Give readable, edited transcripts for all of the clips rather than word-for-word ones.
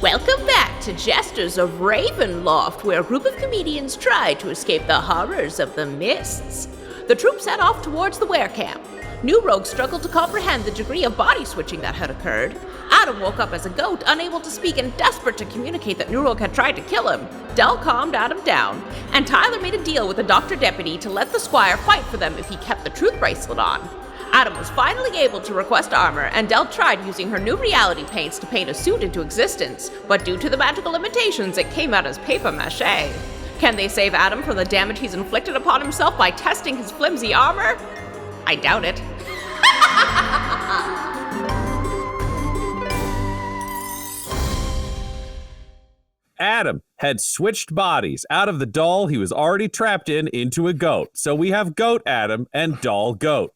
Welcome back to Jesters of Ravenloft, where a group of comedians try to escape the horrors of the mists. The troupe set off towards the werecamp. New Rogue struggled to comprehend the degree of body switching that had occurred. Adam woke up as a goat, unable to speak and desperate to communicate that New Rogue had tried to kill him. Del calmed Adam down, and Tyler made a deal with the doctor deputy to let the squire fight for them if he kept the truth bracelet on. Adam was finally able to request armor, and Del tried using her new reality paints to paint a suit into existence, but due to the magical limitations, it came out as papier-mache. Can they save Adam from the damage he's inflicted upon himself by testing his flimsy armor? I doubt it. Adam had switched bodies out of the doll he was already trapped in into a goat. So we have Goat Adam and Doll Goat.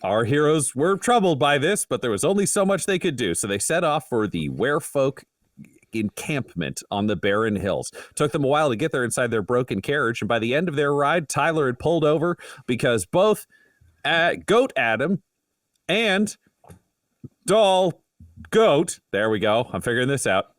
Our heroes were troubled by this, but there was only so much they could do. So they set off for the werefolk encampment on the barren hills. Took them a while to get there inside their broken carriage. And by the end of their ride, Tyler had pulled over because both Goat Adam and Doll Goat, there we go, I'm figuring this out,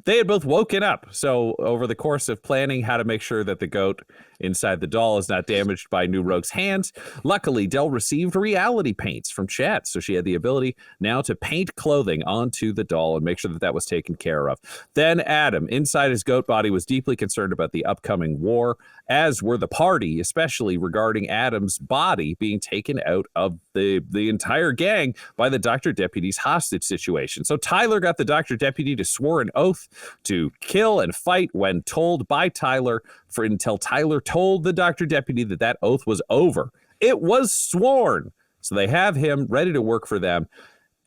they had both woken up. So over the course of planning how to make sure that the goat inside the doll is not damaged by New Rogue's hands, luckily Del received reality paints from chat. So she had the ability now to paint clothing onto the doll and make sure that that was taken care of. Then Adam, inside his goat body, was deeply concerned about the upcoming war, as were the party, especially regarding Adam's body being taken out of the entire gang by the doctor deputy's hostage situation. So Tyler got the doctor deputy to swear an oath to kill and fight when told by Tyler, until Tyler told the doctor deputy that that oath was over. It was sworn. So they have him ready to work for them.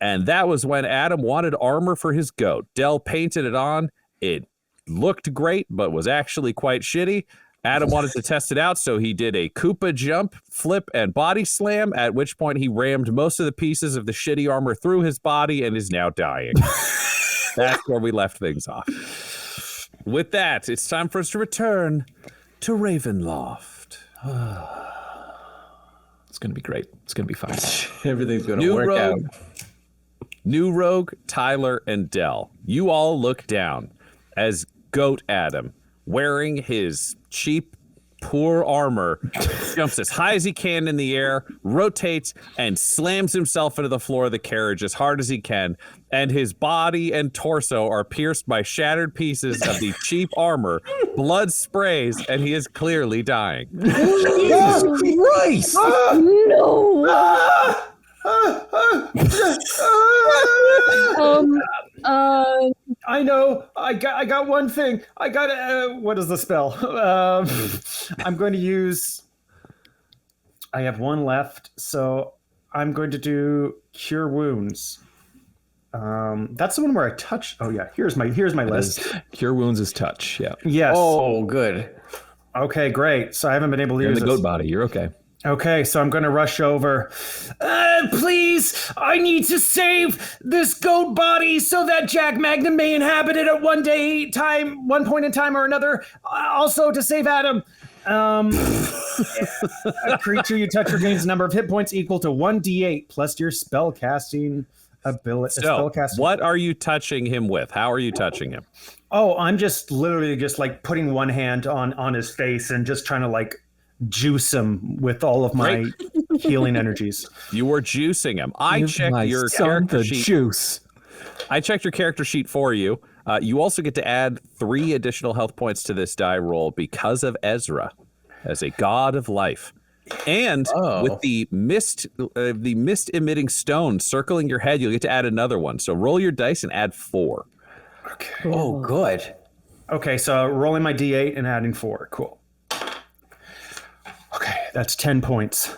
And that was when Adam wanted armor for his goat. Del painted it on. It looked great, but was actually quite shitty. Adam wanted to test it out, so he did a Koopa jump, flip, and body slam, at which point he rammed most of the pieces of the shitty armor through his body and is now dying. That's where we left things off. With that, it's time for us to return to Ravenloft. It's going to be great. It's going to be fine. Everything's going to work out. New Rogue, Tyler, and Del. You all look down as Goat Adam, wearing his cheap, poor armor, jumps as high as he can in the air, rotates, and slams himself into the floor of the carriage as hard as he can, and his body and torso are pierced by shattered pieces of the cheap armor. Blood sprays, and he is clearly dying. Jesus Christ! No! I know. I got one thing. I got what is the spell? I'm going to use. I have one left, so I'm going to do Cure Wounds. That's the one where I touch. Oh yeah, here's my list. Cure Wounds is touch. Yeah. Yes. Oh, good. Okay, great. So I haven't been able to You're use in the goat body. You're okay. Okay, so I'm going to rush over. Please, I need to save this goat body so that Jack Magnum may inhabit it at one point in time or another. Also to save Adam. A creature you touch regains a number of hit points equal to 1d8 plus your spellcasting ability. So, what are you touching him with? How are you touching him? Oh, I'm just literally just like putting one hand on his face and just trying to like juice him with all of my healing energies. You were juicing him. I checked your character sheet. Juice. I checked your character sheet for you. You also get to add 3 additional health points to this die roll because of Ezra as a god of life. And with the mist emitting stone circling your head, you'll get to add another one. So roll your dice and add 4. Okay. Oh, good. Okay, so rolling my d8 and adding 4. Cool. Okay, that's 10 points.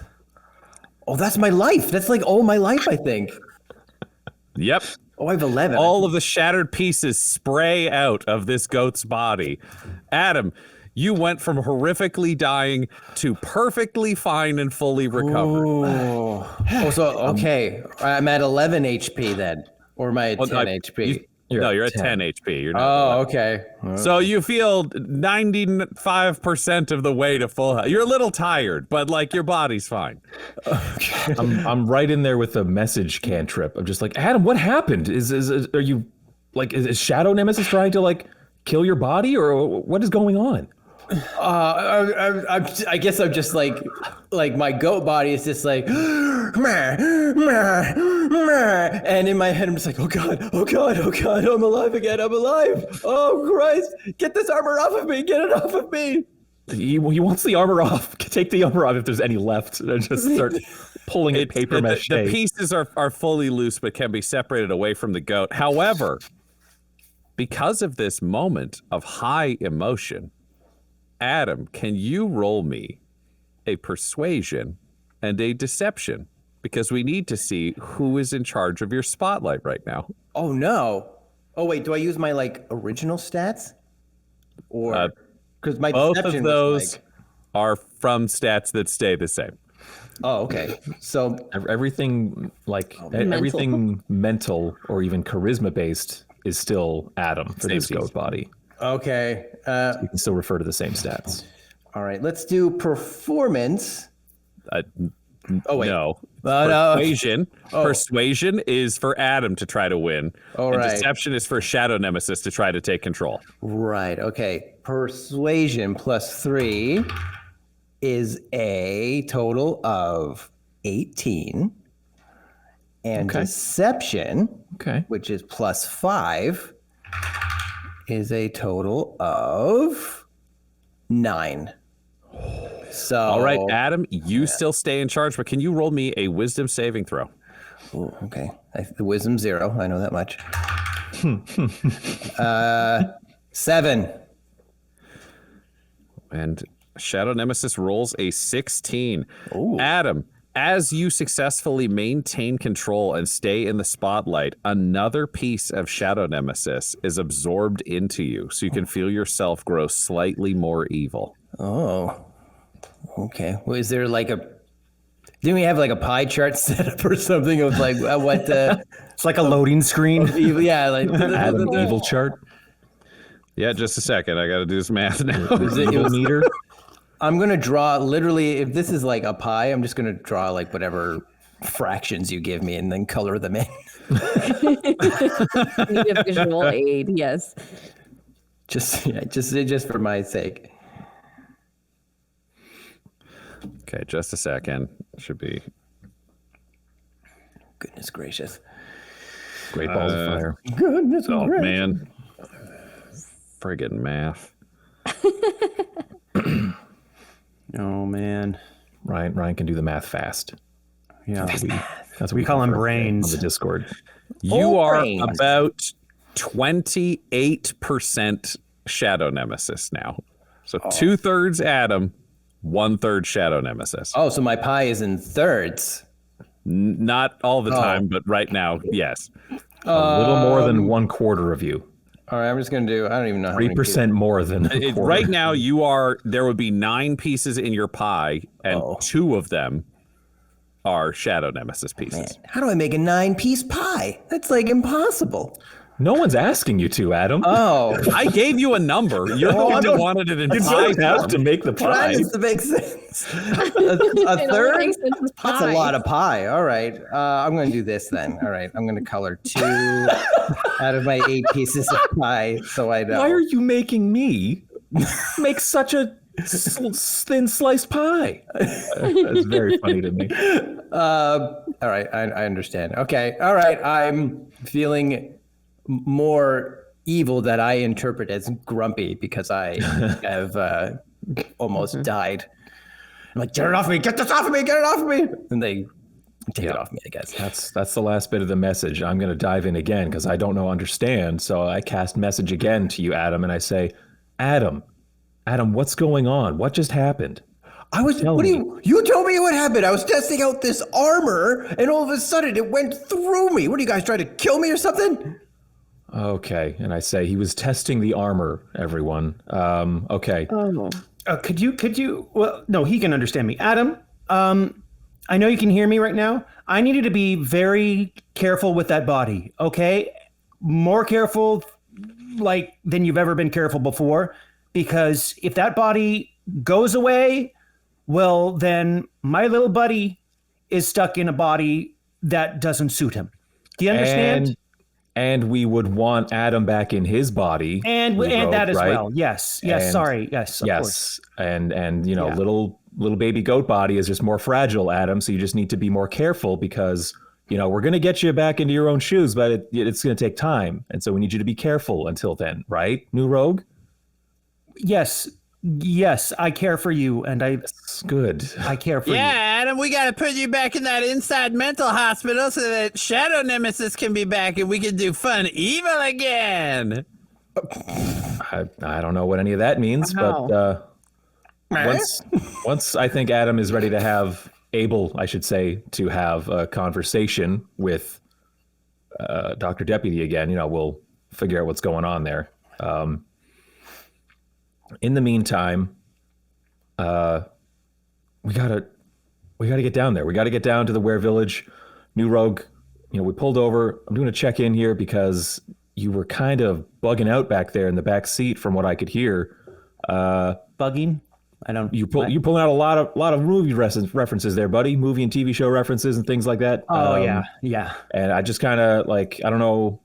Oh, that's my life. That's like all my life, I think. Yep. Oh, I have 11. All of the shattered pieces spray out of this goat's body. Adam, you went from horrifically dying to perfectly fine and fully recovered. Oh, so, okay. I'm at 11 HP then. Or am I at 10 HP? You're at 10 HP. You're not. Oh, okay. So you feel 95% of the way to full health. You're a little tired, but like your body's fine. Okay. I'm right in there with the message cantrip. I'm just like, Adam, what happened? Are you like, is Shadow Nemesis trying to like kill your body, or what is going on? I guess I'm just like my goat body is just like, meh, meh, meh. And in my head I'm just like, oh god, I'm alive again, I'm alive. Oh Christ, get this armor off of me, get it off of me. He wants the armor off. Take the armor off if there's any left. And just start pulling a papier-mache. The pieces are fully loose but can be separated away from the goat. However, because of this moment of high emotion, Adam, can you roll me a persuasion and a deception? Because we need to see who is in charge of your spotlight right now. Oh no. Oh wait, do I use my like original stats? Or because my both deception of those was, like... are from stats that stay the same. Oh, okay. So everything everything mental or even charisma based is still Adam for this goat body. Okay. So you can still refer to the same stats. All right. Let's do performance. Oh wait. No. No. Persuasion. Persuasion is for Adam to try to win. All and right. Deception is for Shadow Nemesis to try to take control. Right. Okay. Persuasion plus 3 is a total of 18. And deception, which is plus 5, is a total of 9. So, all right, Adam, you still stay in charge, but can you roll me a wisdom saving throw? Ooh, okay. The wisdom 0. I know that much. 7. And Shadow Nemesis rolls a 16. Ooh. Adam, as you successfully maintain control and stay in the spotlight, another piece of Shadow Nemesis is absorbed into you, so you can feel yourself grow slightly more evil. Oh. Okay. Well, is there like didn't we have like a pie chart set up or something of like what it's like a loading screen. Yeah, like Adam evil chart. Yeah, just a second. I got to do this math now. Is it evil meter? I'm going to draw literally, if this is like a pie, I'm just going to draw like whatever fractions you give me and then color them in. Need a visual aid, yes. Just for my sake. Okay, just a second. Should be. Goodness gracious. Great balls of fire. Goodness Oh, gracious. man. Friggin' math. Oh man, Ryan can do the math fast. Yeah, that's what we call him brains on the Discord. You are about 28% Shadow Nemesis now. So 2/3 Adam, 1/3 Shadow Nemesis. Oh, so my pie is in thirds. Not all the time, but right now, yes. A little more than 1/4 of you. All right, I'm just gonna do. I don't even know how 3% more than right now. There would be 9 pieces in your pie, and 2 of them are Shadow Nemesis pieces. Man, how do I make a 9-piece pie? That's like impossible. No one's asking you to, Adam. Oh, I gave you a number. You're the one that wanted it in you pie. don't have to make the pie. trying to make sense. A third? makes sense as That's a pie. lot of pie. All right, I'm going to do this then. All right, I'm going to color 2 out of my 8 pieces of pie, so I know. Why are you making me make such a thin sliced pie? That's very funny to me. All right, I understand. Okay, all right, I'm feeling more evil that I interpret as grumpy because I have almost died. I'm like, get it off me, get this off of me, get it off of me. And they take it off me, I guess. That's the last bit of the message. I'm going to dive in again because I don't understand. So I cast message again to you, Adam, and I say, Adam, what's going on? What just happened? You told me what happened. I was testing out this armor and all of a sudden it went through me. What are you guys trying to kill me or something? Okay. And I say, he was testing the armor, everyone. Okay. Oh. Could you? Well, no, he can understand me. Adam, I know you can hear me right now. I need you to be very careful with that body, okay? More careful, than you've ever been careful before, because if that body goes away, well, then my little buddy is stuck in a body that doesn't suit him. Do you understand? And we would want Adam back in his body. And that as right? well. Yes. And- Sorry. Yes. Of course. And you know, Yeah. little baby goat body is just more fragile, Adam. So you just need to be more careful because, you know, we're going to get you back into your own shoes, but it's going to take time. And so we need you to be careful until then, right? New rogue? Yes. I care for you, and It's good. I care for you. Yeah, Adam, we got to put you back in that inside mental hospital so that Shadow Nemesis can be back and we can do fun evil again. I don't know what any of that means, but once I think Adam is ready to have to have a conversation with Dr. Deputy again, you know, we'll figure out what's going on there. In the meantime, we gotta get down there. We gotta get down to the Were Village. New Rogue, you know, we pulled over. I'm doing a check in here because you were kind of bugging out back there in the back seat from what I could hear. Bugging? I don't. You pulling out a lot of movie references there, buddy. Movie and TV show references and things like that. Oh yeah. And I just kind of like, I don't know,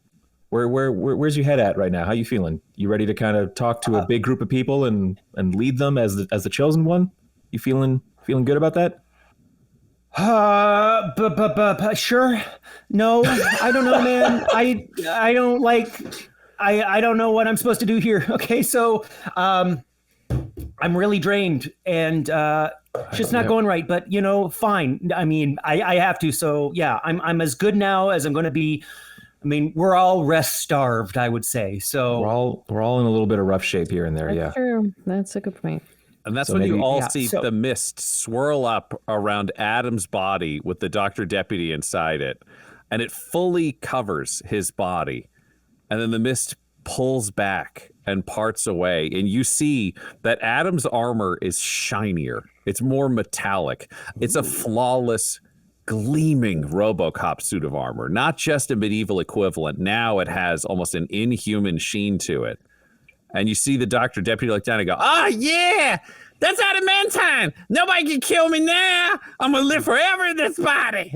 where's your head at right now? How you feeling? You ready to kind of talk to a big group of people and lead them as the chosen one? You feeling good about that? Sure. No, I don't know, man. I don't like. I don't know what I'm supposed to do here. Okay, so I'm really drained and it's just not going right. But you know, fine. I mean, I have to. So yeah, I'm as good now as I'm going to be. I mean, we're all rest starved, I would say. So we're all in a little bit of rough shape here and there. That's true. That's a good point. And that's So when maybe- you all yeah, see so- the mist swirl up around Adam's body with the Dr. Deputy inside it. And it fully covers his body. And then the mist pulls back and parts away. And you see that Adam's armor is shinier. It's more metallic. It's a flawless, gleaming RoboCop suit of armor. Not just a medieval equivalent. Now it has almost an inhuman sheen to it. And you see the Dr. Deputy look down and go, "Oh, yeah, that's adamantine. Nobody can kill me now. I'm going to live forever in this body."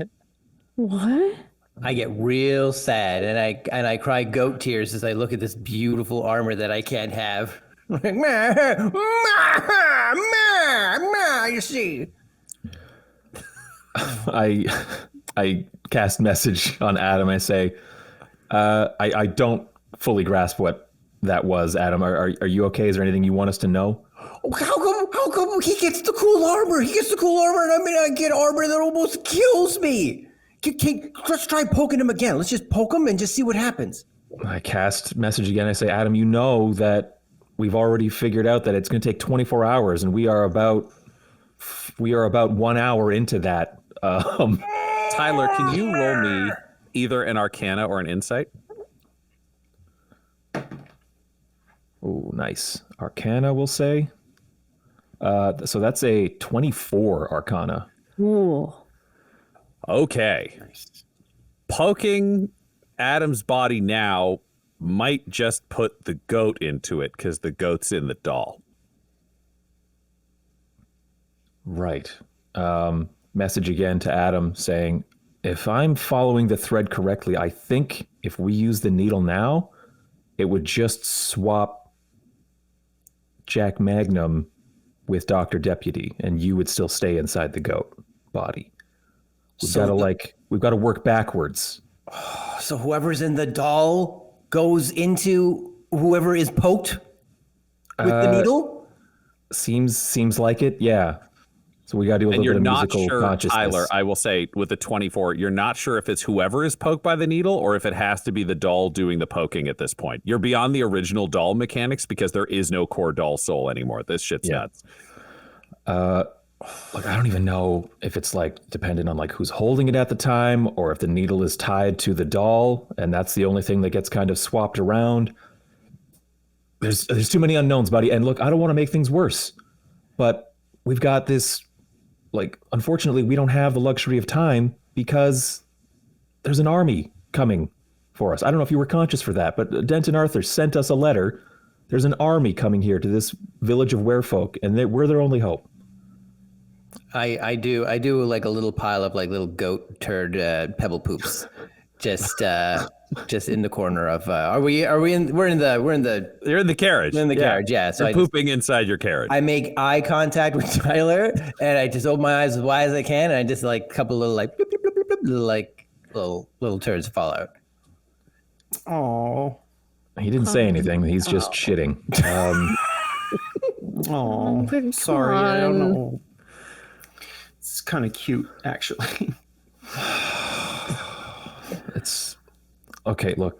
What? I get real sad and I cry goat tears as I look at this beautiful armor that I can't have. Like, you see. I cast message on Adam. I say, I don't fully grasp what that was, Adam. Are you okay? Is there anything you want us to know? How come he gets the cool armor? He gets the cool armor and I get armor that almost kills me. Let's try poking him again. Let's just poke him and just see what happens. I cast message again. I say, Adam, you know that we've already figured out that it's going to take 24 hours, and we are about 1 hour into that. Tyler, can you roll me either an Arcana or an Insight? Oh, nice. Arcana, we'll say. So that's a 24 Arcana. Ooh. Okay. Poking Adam's body now might just put the goat into it because the goat's in the doll. Right. Message again to Adam saying, if I'm following the thread correctly, I think if we use the needle now, it would just swap Jack Magnum with Dr. Deputy, and you would still stay inside the goat body. We've got to work backwards. So whoever's in the doll goes into whoever is poked with the needle? Seems like it, yeah. So we got to do a And little you're bit of not musical sure, consciousness. Tyler, I will say with the 24, you're not sure if it's whoever is poked by the needle or if it has to be the doll doing the poking at this point. You're beyond the original doll mechanics because there is no core doll soul anymore. This shit's nuts. Look, I don't even know if it's like dependent on like who's holding it at the time or if the needle is tied to the doll and that's the only thing that gets kind of swapped around. There's too many unknowns, buddy. And look, I don't want to make things worse, but we've got this, like, unfortunately, we don't have the luxury of time because there's an army coming for us. I don't know if you were conscious for that, but Denton Arthur sent us a letter. There's an army coming here to this village of werefolk, and we're their only hope. I do like a little pile of like little goat turd pebble poops. Just just in the corner of. We're in the You're in the carriage. in the carriage. Yeah. So You're pooping inside your carriage. I make eye contact with Tyler, and I just open my eyes as wide as I can, and I just like a couple little like bloop, bloop, bloop, bloop, bloop, little like little turds fall out. Oh. He didn't say anything. He's just shitting. Oh, Come sorry. I don't on. know. It's kind of cute, actually. It's okay. Look,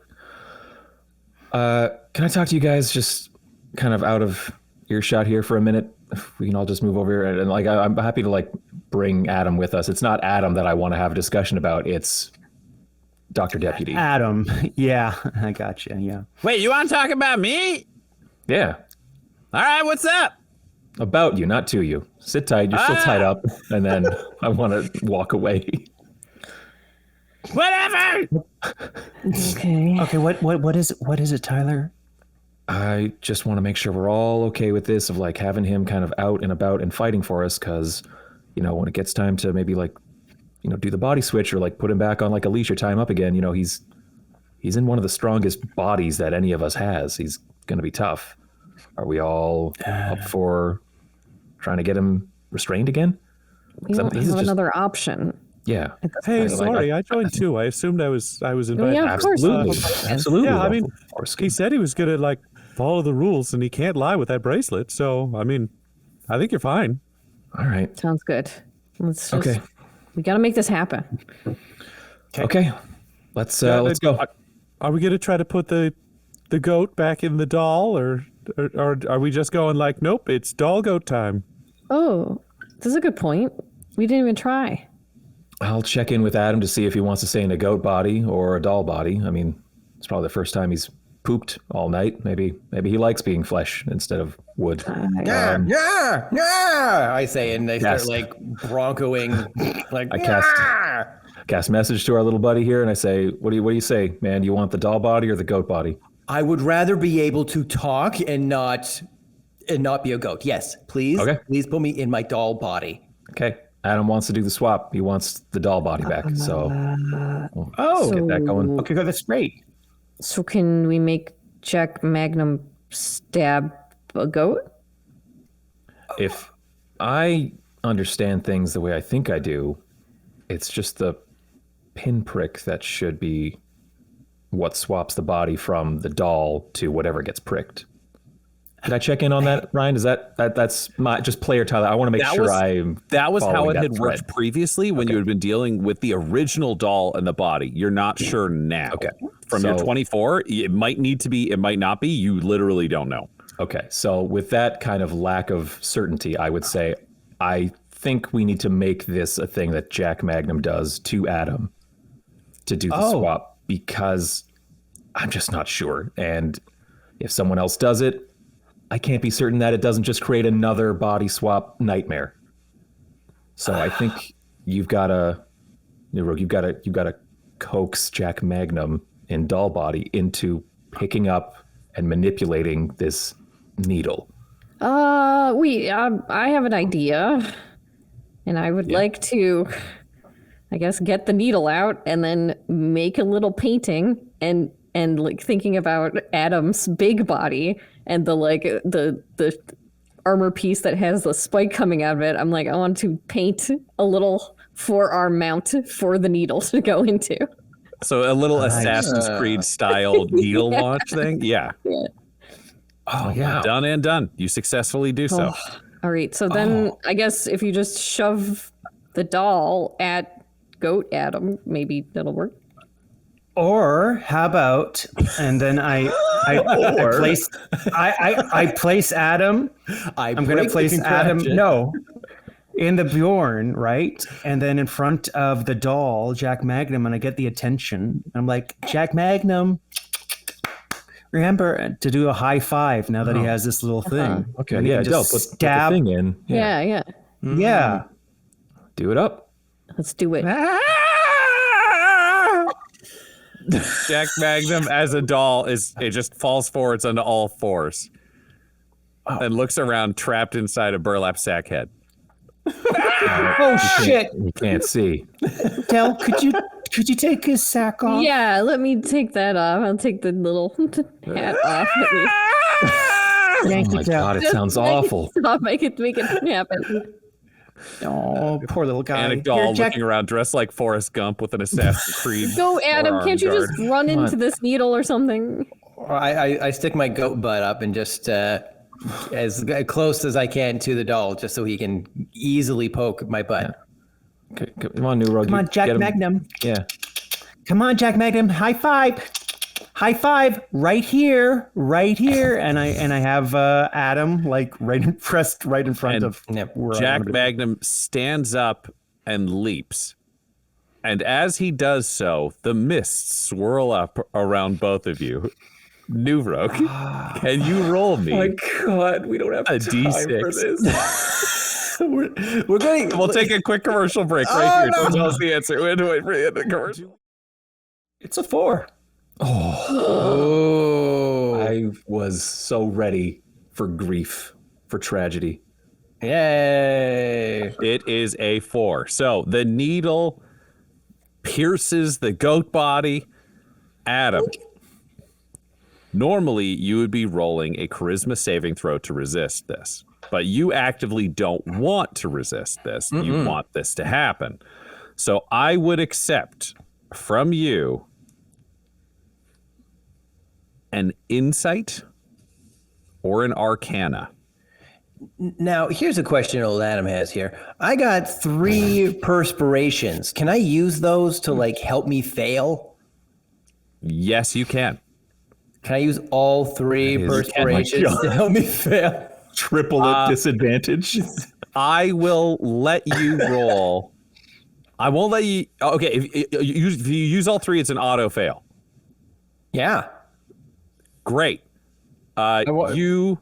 can I talk to you guys just kind of out of earshot here for a minute? If we can all just move over here, and like I'm happy to like bring Adam with us. It's not Adam that I want to have a discussion about. It's Dr. Deputy. Adam. Yeah, I got you. Yeah. Wait, you want to talk about me? Yeah, All right, what's up? about you, not to you. Sit tight. You're still tied up, and then I want to walk away. Whatever. Okay. Okay. What is it, Tyler? I just want to make sure we're all okay with this, of like having him kind of out and about and fighting for us, because, you know, when it gets time to maybe like, you know, do the body switch or like put him back on like a leash or tie him up again, you know, he's in one of the strongest bodies that any of us has. He's going to be tough. Are we all up for trying to get him restrained again? We don't this is have just- another option. Yeah. Hey, Like, sorry, I joined too. I assumed I was invited. Oh, yeah, of course. Absolutely. Yeah, I mean, Of course. he said he was gonna like follow the rules, and he can't lie with that bracelet. So, I mean, I think you're fine. All right. Sounds good. Let's just, Okay. we got to make this happen. Okay. Let's go. Are we gonna try to put the goat back in the doll, or are we just going like, nope, it's doll goat time? Oh, this is a good point. We didn't even try. I'll check in with Adam to see if he wants to stay in a goat body or a doll body. I mean, it's probably the first time he's pooped all night. Maybe he likes being flesh instead of wood. Yeah, I say, and they Yes. start like broncoing, like I cast message to our little buddy here, and I say, what do you say, man? Do you want the doll body or the goat body? I would rather be able to talk and not be a goat. Yes, please. Okay. Please put me in my doll body. Okay. Adam wants to do the swap. He wants the doll body back. So Oh, get that going. okay. That's great. So can we make Jack Magnum stab a goat? If I understand things the way I think I do, it's just the pinprick that should be what swaps the body from the doll to whatever gets pricked. Did I check in on that, Ryan? Is that's my just player Tyler? I want to make sure That was how following it that had worked thread. previously when you had been dealing with the original doll and the body. You're not sure now. Okay. From your So- 24, it might need to be, it might not be. You literally don't know. Okay, so with that kind of lack of certainty, I would say I think we need to make this a thing that Jack Magnum does to Adam to do the swap, because I'm just not sure. And if someone else does it, I can't be certain that it doesn't just create another body swap nightmare. So I think you've got to coax Jack Magnum in doll body into picking up and manipulating this needle. I have an idea, and I would like to, I guess, get the needle out and then make a little painting and like thinking about Adam's big body and the armor piece that has the spike coming out of it. I'm like, I want to paint a little forearm mount for the needle to go into. So a little Assassin's Creed style needle launch thing. Yeah. Oh, yeah. Done and done. You successfully do so. All right, so then I guess if you just shove the doll at Goat Adam, maybe that'll work. Or how about, and then I place Adam. I'm going to place Adam. No, in the Bjorn, right? And then in front of the doll, Jack Magnum, and I get the attention. I'm like, Jack Magnum, remember to do a high five now that he has this little thing. Okay, And he yeah, can Del, just put the stab. thing in. Yeah. Yeah. Do it up. Let's do it. Jack Magnum as a doll it just falls forwards onto all fours and looks around trapped inside a burlap sack head. Oh shit, You can't see. Del, could you Could you take his sack off? Yeah, let me take that off. I'll take the little hat off. Oh my God, it sounds awful. Stop, make it happen. Oh, poor little guy. Panic doll looking around, dressed like Forrest Gump with an Assassin's Creed. Go, Adam. Can't you just run into this needle or something? I stick my goat butt up and just as close as I can to the doll, just so he can easily poke my butt. Okay, come on, New Rogue. Come on, Jack Magnum. Yeah. Come on, Jack Magnum. High five. High five. Right here. And I have Adam like pressed right in front of where Jack Magnum stands up and leaps. And as he does so, the mists swirl up around both of you. New Rogue, can you roll me? Oh my God, we don't have a time D6 for this. We're going. We'll take a quick commercial break right here. Don't tell us the answer. We have to wait for the end of the commercial. It's a 4. Oh. I was so ready for grief, for tragedy. Yay. It is a 4. So the needle pierces the goat body. Adam, normally you would be rolling a charisma saving throw to resist this, but you actively don't want to resist this. You want this to happen. So I would accept from you an insight or an arcana. Now, here's a question old Adam has here. I got 3 perspirations. Can I use those to like help me fail? Yes, you can. Can I use all 3 perspirations to help me fail? Triple at disadvantage. I will let you roll. I won't let you. Okay, if you use all 3, it's an auto fail. Yeah. Great. You.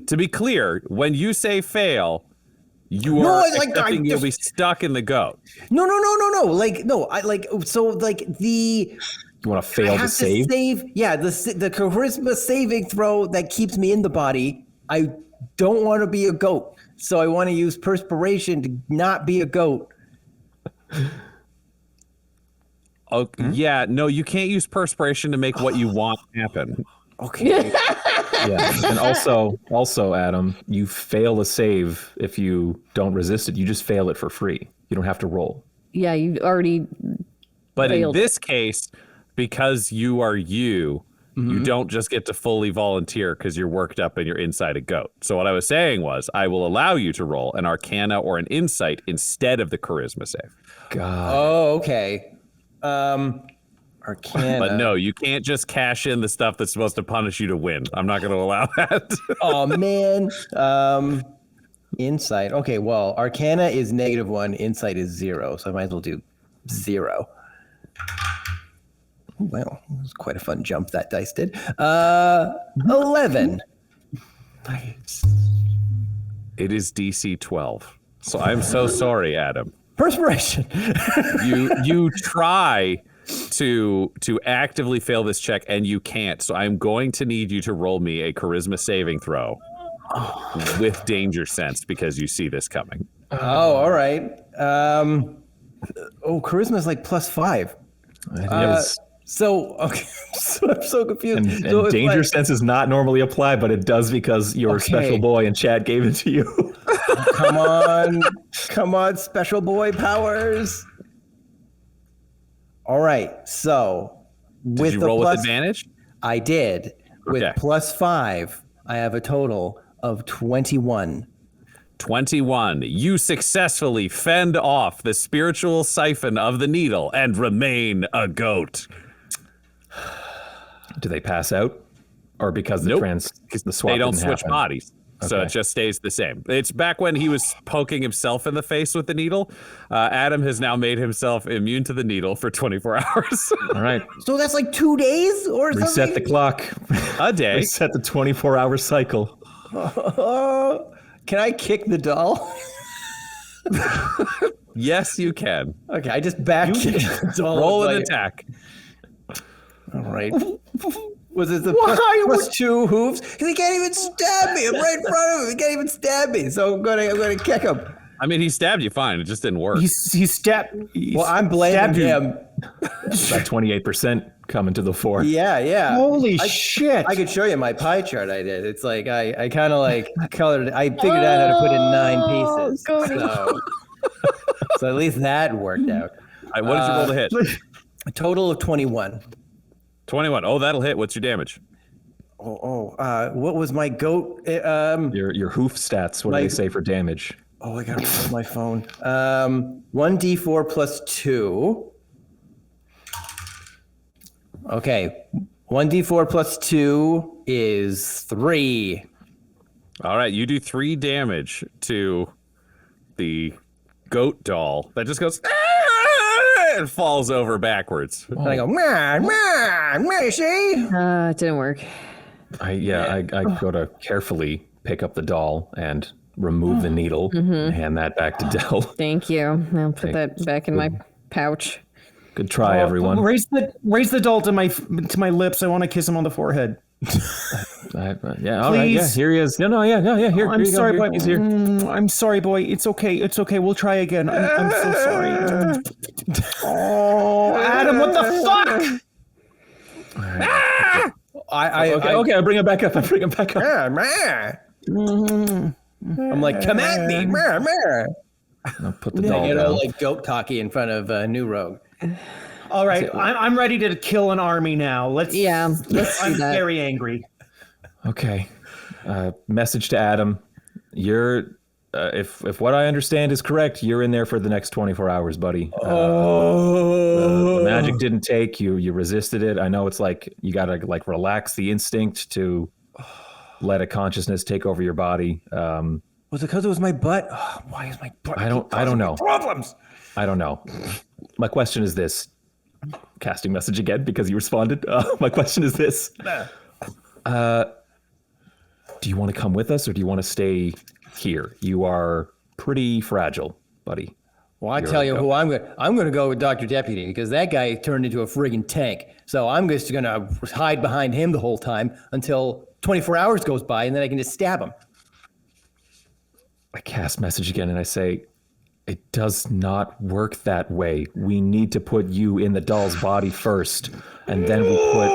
To be clear, when you say fail, you are accepting you'll be stuck in the goat. No. Like, no, I like, so like the. You want to fail to save? Yeah, the charisma saving throw that keeps me in the body. I don't want to be a goat, so I want to use perspiration to not be a goat. Okay. Yeah, no, you can't use perspiration to make what you want happen. Okay. Yeah, and also, Adam, you fail a save if you don't resist it. You just fail it for free. You don't have to roll. Yeah, you already. But failed in this case, because you are you don't just get to fully volunteer because you're worked up and you're inside a goat. So what I was saying was, I will allow you to roll an arcana or an insight instead of the charisma save. God. Oh, okay. Arcana. But no, you can't just cash in the stuff that's supposed to punish you to win. I'm not going to allow that. Oh, man. Insight. Okay, well, Arcana is -1. Insight is 0. So I might as well do 0. Well, it was quite a fun jump that dice did. 11. Nice. It is DC 12. So I'm so sorry, Adam. Perspiration. You try to actively fail this check and you can't. So I'm going to need you to roll me a charisma saving throw with danger sense because you see this coming. Oh, all right. Charisma is like +5. It is. So, okay, so I'm so confused. And danger sense is not normally applied, but it does because your special boy in chat gave it to you. Come on, special boy powers. All right, so did you roll with advantage? I did. With +5, I have a total of 21. 21. You successfully fend off the spiritual siphon of the needle and remain a goat. Do they pass out? Or because the swap they don't didn't switch happen? bodies. So it just stays the same. It's back when he was poking himself in the face with the needle. Adam has now made himself immune to the needle for 24 hours. All right. So that's like 2 days or something? Reset the clock. A day. Reset the 24-hour cycle. Can I kick the doll? Yes, you can. Okay, I just back kick the doll. Roll an attack. All right. Was it the +2 hooves? Because he can't even stab me. I'm right in front of him. He can't even stab me. So I'm gonna kick him. I mean, he stabbed you fine. It just didn't work. He stabbed. Well, I'm blaming him. About 28% coming to the fore. Yeah. Holy shit! I could show you my pie chart I did. It's like I kind of like colored. I figured out how to put in 9 pieces. So at least that worked out. All right, what did you roll to hit? A total of 21. 21. Oh, that'll hit. What's your damage? What was my goat? Your hoof stats. What do they say for damage? Oh, I gotta pull my phone. 1d4 plus 2. Okay, 1d4 plus 2 is 3. All right, you do 3 damage to the goat doll that just goes and falls over backwards. And I go, man, see? It didn't work. I go to carefully pick up the doll and remove the needle and hand that back to Del. Thank you. I'll put that back in my pouch. Good try, everyone. Raise the doll to my lips. I want to kiss him on the forehead. All right, yeah, here he is. No, yeah. Here, I'm sorry, boy. He's here. I'm sorry, boy. It's okay. We'll try again. I'm so sorry. Oh, Adam, what the fuck? Right. Okay, I bring him back up. I'm like, come at me, I'll put the doll down. like goat cocky in front of New Rogue. All right, I'm ready to kill an army now. Let's do I'm that. Very angry. Okay. Message to Adam. You're, if what I understand is correct, you're in there for the next 24 hours, buddy. The magic didn't take you. You resisted it. I know it's like you gotta like relax the instinct to let a consciousness take over your body. Was it because it was my butt? Oh, why is my butt? I don't know. Problems. I don't know. My question is this. Casting message again because you responded. My question is this. Do you want to come with us or do you want to stay here? You are pretty fragile, buddy. Well, I tell you who I'm going to go with Dr. Deputy because that guy turned into a friggin' tank. So I'm just going to hide behind him the whole time until 24 hours goes by and then I can just stab him. I cast message again and I say, it does not work that way. We need to put you in the doll's body first, and then we put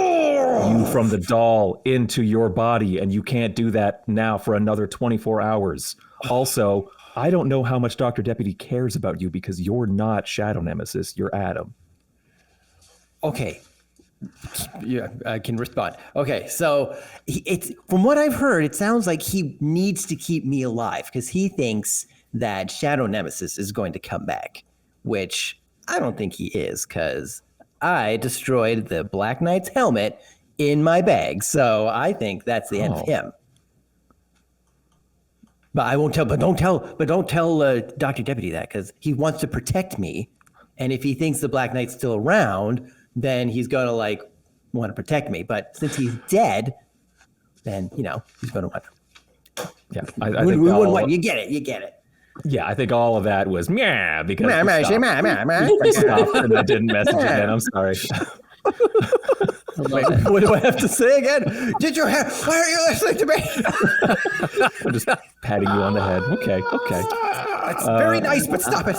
you from the doll into your body, and you can't do that now for another 24 hours. Also, I don't know how much Dr. Deputy cares about you because you're not Shadow Nemesis, you're Adam. Okay. Yeah, I can respond. Okay, so it's from what I've heard, it sounds like he needs to keep me alive because he thinks that Shadow Nemesis is going to come back, which I don't think he is because I destroyed the Black Knight's helmet in my bag. So I think that's the end of him. But I won't tell. But don't tell Dr. Deputy that because he wants to protect me, and if he thinks the Black Knight's still around, then he's gonna like want to protect me. But since he's dead, then he's gonna want. Yeah, I think you get it. Yeah, I think all of that was because I stopped and I didn't message again. I'm sorry. Wait, what do I have to say again? Why are you listening to me? I'm just patting you on the head. Okay. It's very nice, but stop it.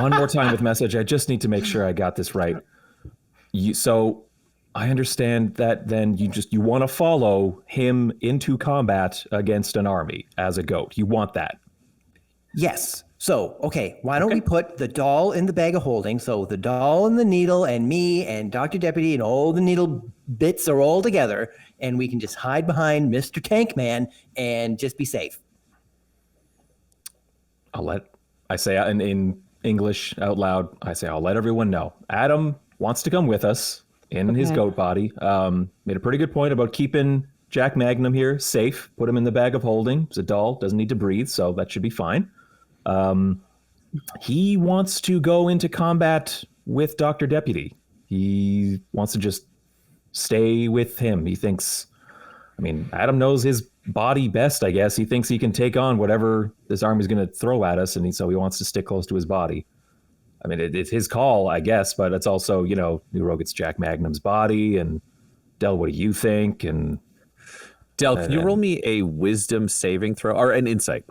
One more time with message. I just need to make sure I got this right. So I understand that then you want to follow him into combat against an army as a goat. You want that. Yes. So, okay, why don't we put the doll in the bag of holding? So the doll and the needle and me and Dr. Deputy and all the needle bits are all together and we can just hide behind Mr. Tank Man and just be safe. I say in English out loud, I'll let everyone know. Adam wants to come with us in his goat body. Made a pretty good point about keeping Jack Magnum here safe. Put him in the bag of holding. It's a doll, doesn't need to breathe, so that should be fine. He wants to go into combat with Dr. Deputy. He wants to just stay with him. He thinks, Adam knows his body best, I guess. He thinks he can take on whatever this army's going to throw at us, and so he wants to stick close to his body. It's his call, I guess, but it's also, New Rogue, it's Jack Magnum's body, and Del, what do you think? And Del, can you roll me a wisdom saving throw or an insight?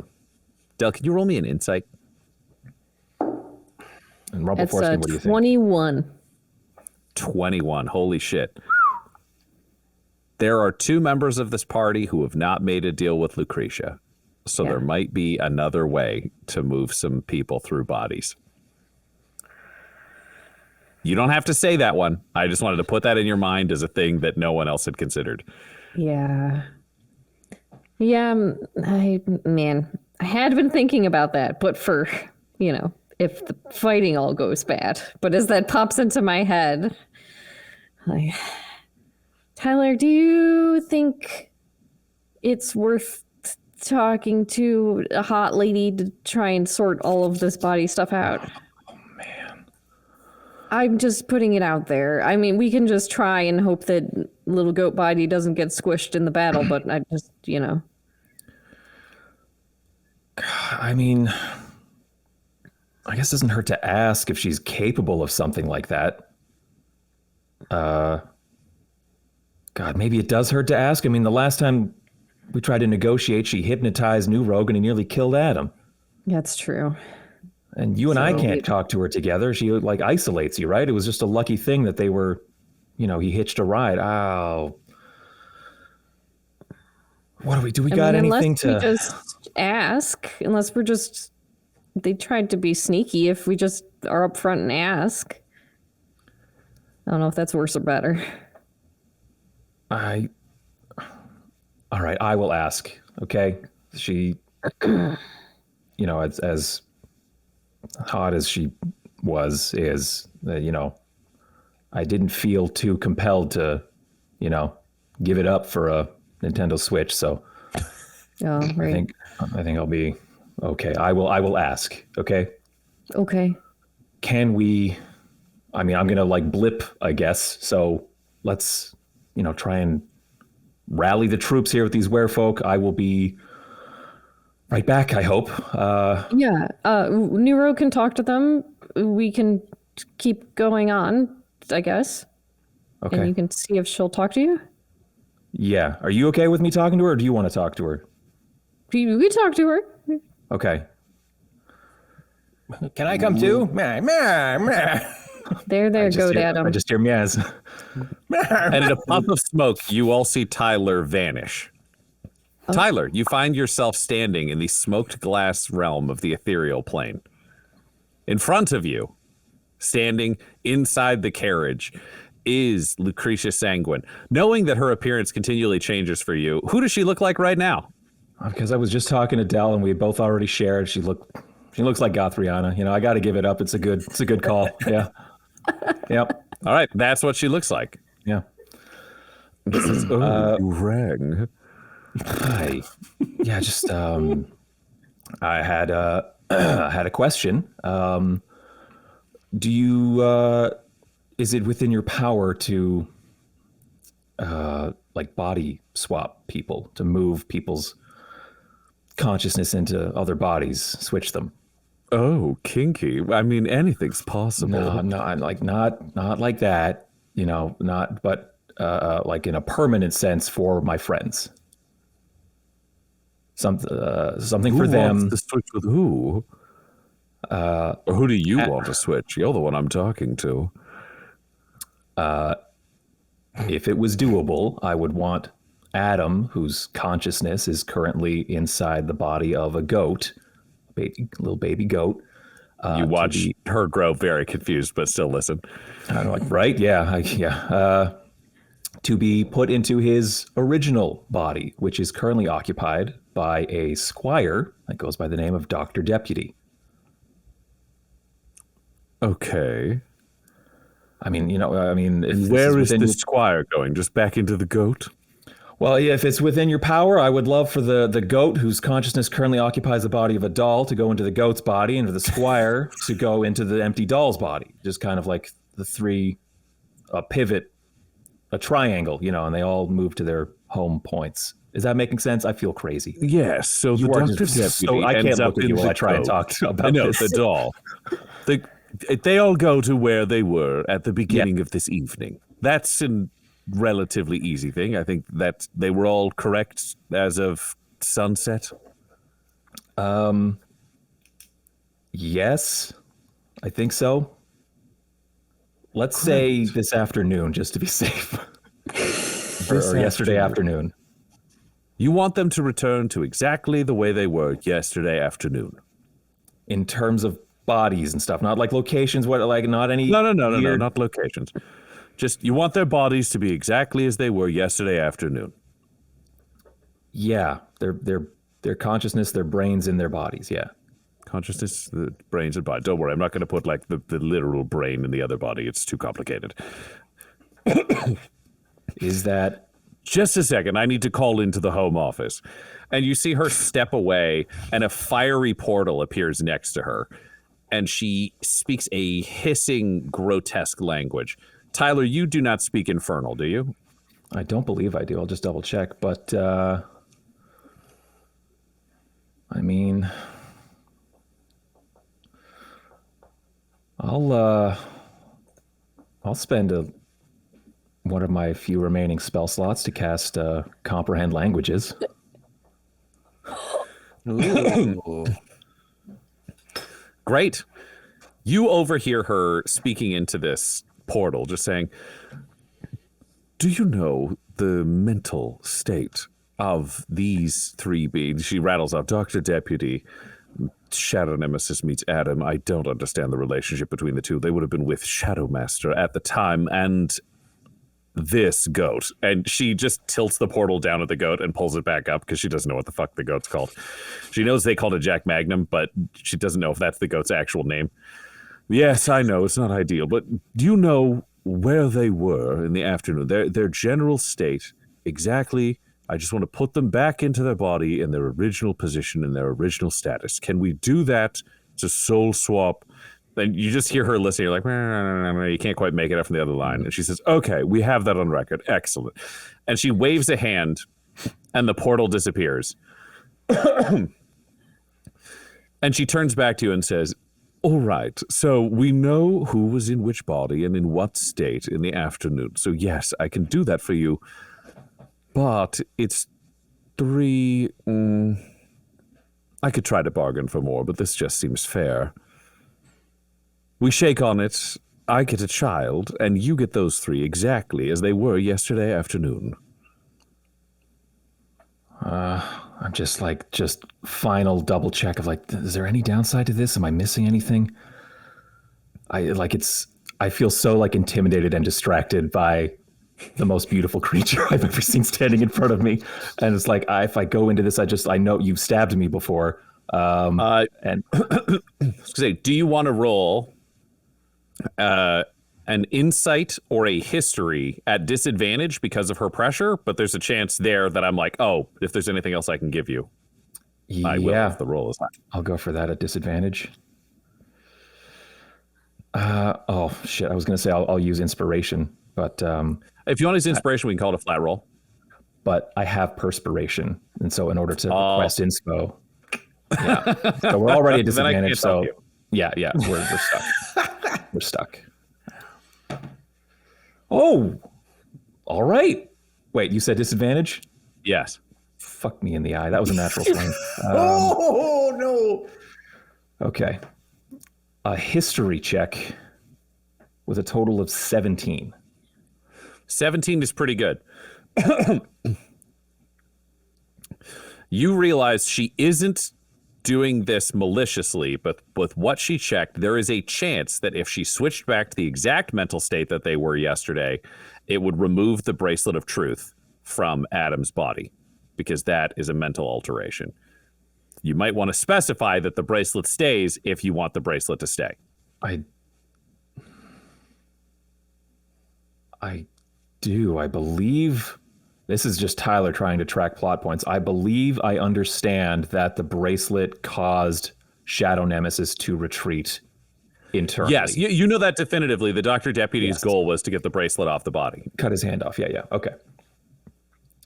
Del, can you roll me an insight? And Rumple That's Foreskin, what do you think? 21. 21. Holy shit. There are 2 members of this party who have not made a deal with Lucretia. So Yeah. there might be another way to move some people through bodies. You don't have to say that one. I just wanted to put that in your mind as a thing that no one else had considered. Yeah. Yeah, I had been thinking about that, but for, if the fighting all goes bad. But as that pops into my head, like, Tyler, do you think it's worth talking to a hot lady to try and sort all of this body stuff out? I'm just putting it out there. I mean, we can just try and hope that little goat body doesn't get squished in the battle, but I just, I mean, I guess it doesn't hurt to ask if she's capable of something like that. God, maybe it does hurt to ask. I mean, the last time we tried to negotiate, she hypnotized New Rogue and he nearly killed Adam. That's true. And you and I can't talk to her together. She like isolates you, right? It was just a lucky thing that they were, he hitched a ride. Oh. What do we do? We got anything to... Unless we just ask, they tried to be sneaky. If we just are up front and ask. I don't know if that's worse or better. All right, I will ask, okay? She, as hot as she is, I didn't feel too compelled to, give it up for a Nintendo Switch. So Oh, right. I think I'll be okay. I will ask. Okay. Okay. Can we? I mean, I'm gonna like blip, I guess. So let's try and rally the troops here with these werefolk. I will be right back, I hope. Yeah. Nero can talk to them. We can keep going on, I guess. Okay. And you can see if she'll talk to you. Yeah. Are you okay with me talking to her, or do you want to talk to her? We talk to her. Okay. Can I come too? Meh, meh, meh. There, go, Adam. I just hear meows. And in a puff of smoke, you all see Tyler vanish. Oh. Tyler, you find yourself standing in the smoked glass realm of the ethereal plane. In front of you, standing inside the carriage, is Lucretia Sanguine. Knowing that her appearance continually changes for you, who does she look like right now? Because I was just talking to Dell, and we had both already shared. She looks like Gothriana. I got to give it up. It's a good call. Yeah. Yep. All right, that's what she looks like. Yeah. You rang. Hi. Yeah, just I had a question. Do you is it within your power to like body swap people, to move people's consciousness into other bodies, switch them? Oh, kinky. I mean, anything's possible. No, I'm like not like that, but like in a permanent sense for my friends. Something Who for them. wants to switch with who? Or who do you want to switch? You're the one I'm talking to. If it was doable, I would want Adam, whose consciousness is currently inside the body of a goat, little baby goat. You watch her grow very confused, but still listen. I'm like, right? Yeah. To be put into his original body, which is currently occupied by a squire that goes by the name of Dr. Deputy. Okay. I mean, Where is this squire going? Just back into the goat? Well, if it's within your power, I would love for the goat, whose consciousness currently occupies the body of a doll, to go into the goat's body, and for the squire to go into the empty doll's body. Just kind of like the three, pivot, a triangle, and they all move to their home points. Is that making sense? I feel crazy. Yes. So the Dr. Deputy so I can't look at you while I try and talk about this. The doll. They all go to where they were at the beginning of this evening. That's a relatively easy thing. I think that they were all correct as of sunset. Yes, I think so. Let's say this afternoon, just to be safe. or yesterday afternoon. You want them to return to exactly the way they were yesterday afternoon. In terms of bodies and stuff, not like locations, not any... No, not locations. Just, you want their bodies to be exactly as they were yesterday afternoon. Yeah, their consciousness, their brains in their bodies, yeah. Consciousness, the brains and body. Don't worry, I'm not going to put like the literal brain in the other body. It's too complicated. Is that... Just a second, I need to call into the home office. And you see her step away, and a fiery portal appears next to her. And she speaks a hissing, grotesque language. Tyler, you do not speak Infernal, do you? I don't believe I do. I'll just double check. But, I mean... I'll spend one of my few remaining spell slots to cast Comprehend Languages. Ooh. Great. You overhear her speaking into this portal, just saying, do you know the mental state of these three beings? She rattles off, Dr. Deputy, Shadow Nemesis meets Adam. I don't understand the relationship between the two. They would have been with Shadow Master at the time, and this goat. And she just tilts the portal down at the goat and pulls it back up because she doesn't know what the fuck the goat's called. She knows they called it Jack Magnum, but she doesn't know if that's the goat's actual name. Yes, I know, it's not ideal, but do you know where they were in the afternoon? Their general state, exactly. I just want to put them back into their body in their original position, in their original status. Can we do that? It's a soul swap. Then you just hear her listening. You're like, you can't quite make it up from the other line. And she says, okay, we have that on record. Excellent. And she waves a hand, and the portal disappears. And she turns back to you and says, all right, so we know who was in which body and in what state in the afternoon. So yes, I can do that for you. But it's 3... I could try to bargain for more, but this just seems fair. We shake on it, I get a child, and you get those 3 exactly as they were yesterday afternoon. I'm just final double check of is there any downside to this? Am I missing anything? I feel so intimidated and distracted by the most beautiful creature I've ever seen standing in front of me. And it's if I go into this, I know you've stabbed me before. And say, do you want to roll an insight or a history at disadvantage because of her pressure? But there's a chance there that I'm like, oh, if there's anything else I can give you, I will if the roll is high. I'll go for that at disadvantage. Oh shit! I was gonna say I'll use inspiration, but if you want to use inspiration, we can call it a flat roll. But I have perspiration, and so in order to request inspo, yeah. So we're already at disadvantage. So yeah, we're stuck. We're stuck. Oh, all right. Wait, you said disadvantage? Yes. Fuck me in the eye. That was a natural 20. Oh no. Okay. A history check with a total of 17. 17 is pretty good. You realize she isn't doing this maliciously, but with what she checked, there is a chance that if she switched back to the exact mental state that they were yesterday, it would remove the bracelet of truth from Adam's body, because that is a mental alteration. You might want to specify that the bracelet stays if you want the bracelet to stay. I do. I believe this is just Tyler trying to track plot points. I believe I understand that the bracelet caused Shadow Nemesis to retreat internally. Yes, you know that definitively. The Dr. Deputy's goal was to get the bracelet off the body. Cut his hand off. Yeah. Okay.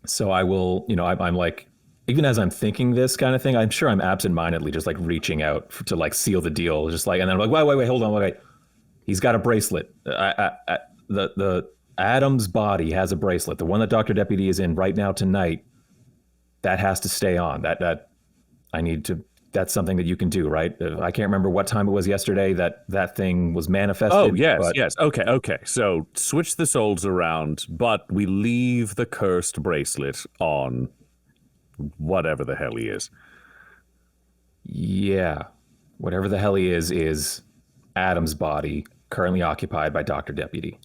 So I will, I'm like, even as I'm thinking this kind of thing, I'm sure I'm absentmindedly just reaching out to seal the deal. Just and then I'm like, wait, hold on, wait. He's got a bracelet. The Adam's body has a bracelet. The one that Dr. Deputy is in right now tonight, that has to stay on. That I need to that's something that you can do, right? I can't remember what time it was yesterday that thing was manifested. Oh, yes, but yes. Okay. So switch the souls around, but we leave the cursed bracelet on whatever the hell he is. Yeah. Whatever the hell he is Adam's body, currently occupied by Dr. Deputy.